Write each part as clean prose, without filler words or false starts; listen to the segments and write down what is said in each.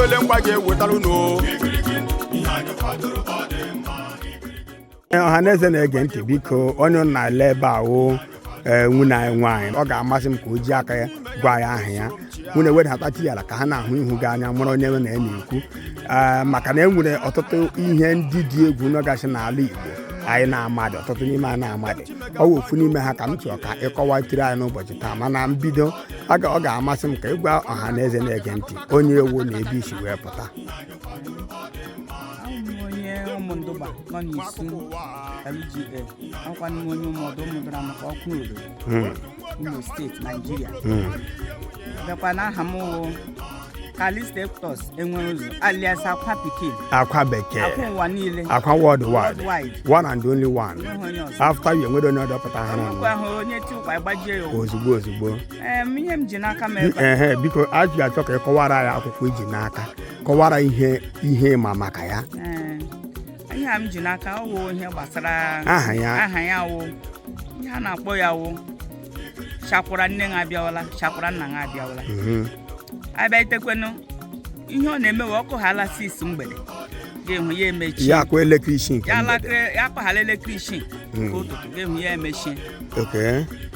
ole mgba ga-ewetarụ no ọhaneze na-ege ntị biko onye na-ele ebe ahụ nwunye anyị nwaanyị ọ ga-amasị m ka o ji aka ya gwa ya aha ya nwunye wedata ya ala ka ha na-ahụ ihu gị anya mara onye na-ekwu maka na e nwere ọtụtụ ihe ndị dị egwu n'ọgasị n'ala Igbo anyị na-amadị ọtụtụ n'ime anyị na-amadị ọ wụ ofu n'ime ha ka m chọrọ ka ịkọwatiri anyị n'ụbọchị taa mana mbido ọ ga-amasị m ka ịgwa ọhaneze na-ege ntị onye ewu na ebe isi wee pụta Ụmụndụba nọ n'isi LGA akwa n'ime onye ụmụọdụ ụmụdara maka ọkụ n'obodo Imo steeti Nigeria bịakwa n'aha m wụ Kalista Eptos enwere ụzọ alias akwa pikin akwa bekee akwa ụwa niile akwa worldwide one and only one after you enwere onye ọdọpụta ha na ahụ onye ti ụkwa gbajie ya ozugbo ihe m ji n'aka m ebe biko ajụ achọ ka ị kọwara ya akwụkwọ iji n'aka kọwara ihe ma maka ya ihe a m ji n'aka ọ wụ ihe gbasara aha ya wụ ihe a na-akpọ ya wụ chakwara nne ha abịawala chakwara nna ha abịawala abịa itekwenụ ihe ọ na-eme wee ọkụ hala 6 mgbede ga-ehụ ya emechi ya akwa elekere isii nke ya akpaghala elekere isii nke ụtụtụ ga-ehụ ya emechie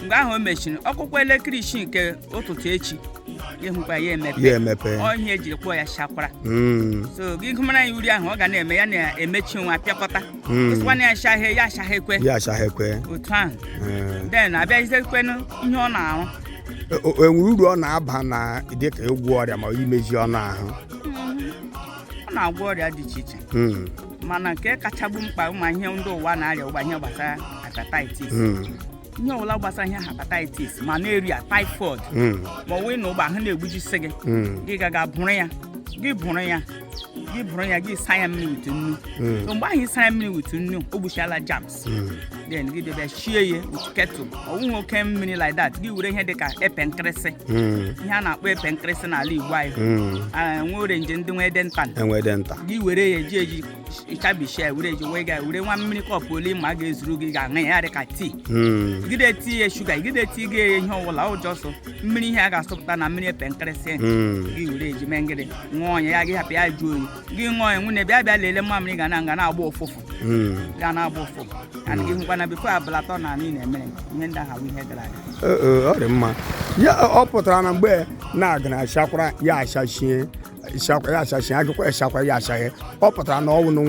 mgbe ahụ o mechiri ọkụkọ elekere isii nke ụtụtụ echi ga-ehụkwa ya emepe ọhịa ejiri kpọọ ya chakwara so gị gụmara ya uri ahụ ọ ga na-eme ya na-emechi nwa apịakọta ịsịkwana ya ashahekwe otu ahụ den abịaghịzekwenụ ihe ọ na-arụ enwere uru ọ na-aba na dịka ịgwọ ọrịa ma imezi ọnụ ahụ ọ na-agwọ ọrịa dị iche iche mana nke kacha bụ mkpa ma ihe ndị ụwa na-arịa ụgba ihe gbasara hepatitis ihe ọbụla gbasara ihe hepatitis ma na-eri typhoid ma ọ wee na ụgba ahụ na-egbujisi gị gị gaga bụrụ ya gị saa ya mmiri wit nnu so mgbe ahụ ịsara mmiri wit nnu o gbuchiala jams then gị bịa shie ya wit kettle ọ wụghị oke mmiri like that gị were ihe dịka epe nkịrịsị ihe a na-akpọ epe nkịrịsị n'ala Igbo anyị nwee orenje ndị nwede nta gị were ya eji ịchabishia ya were nwa mmiri kọpụ ole ma a ga-ezuru gị ga-aṅụ ya dịka tii gide eti ya shuga gide eti gị ihe ọbụla ụjọsọ mmiri ihe a ga-asọpụta na mmiri epe nkịrịsị gị were eji mee ngịrị ṅụọ ya gị hapụ ya jụọ oyi gị ṅụọ ya nwunye bịa lelee mmamịrị ga na-agba ụfụfụ gị hụkwana bifo abalatọ na anyị na-emere ihe ndị ahụ ihe gara aga ọ dị mma ya ọ pụtara na mgbe na-aga na chakwara ya achachie agụkwa echakwa ya achaghị ọ pụtara na ọwụnụ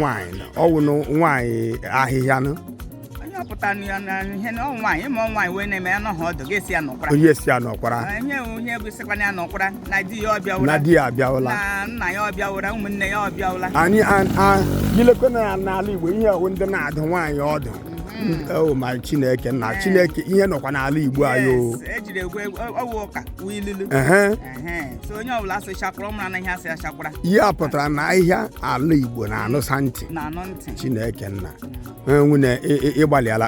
nwaanyị ahịhịa nụ onye ọpụtara na ihe na nwaanyị ịma nwaanyị wee na-eme ya n'ọha ọdụ ga-esi ya n'ọkwara onye bụ isikwana ya n'ọkwara na di ya ọbịawụla na nna ya ọbịawụla ụmụnne ya ọbịawụla anyị gilekwe na n'ala Igbo ihe ọwụ ndị na-adụ nwaanyị ọdụ ma Chineke nna Chineke ihe nọkwa n'ala Igbo anyị ejiri egwe ọwụ ụka wilulu so onye ọbụla asị chakwara ụmụrụ anaghị asị ya chakwara ihe pụtara na ahịhịa ala Igbo na-anụsa ntị Chineke nna nwunye ịgbalịala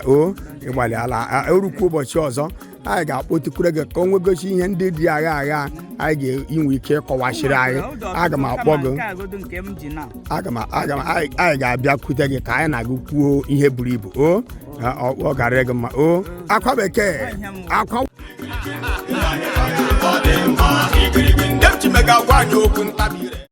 erukwu ụbọchị ọzọ anyị ga-akpọtukwure gị ka o nwegosi ihe ndị dị agha anyị ga-enwe ike ịkọwachiri anyị aga m akpọ gị anyị ga-abịakwute gị ka anyị na-agụ kwuo ihe buru ibu ọ gara gị mma akwa bekee akwa ndị m ji mega agwa anyị okwu ntabire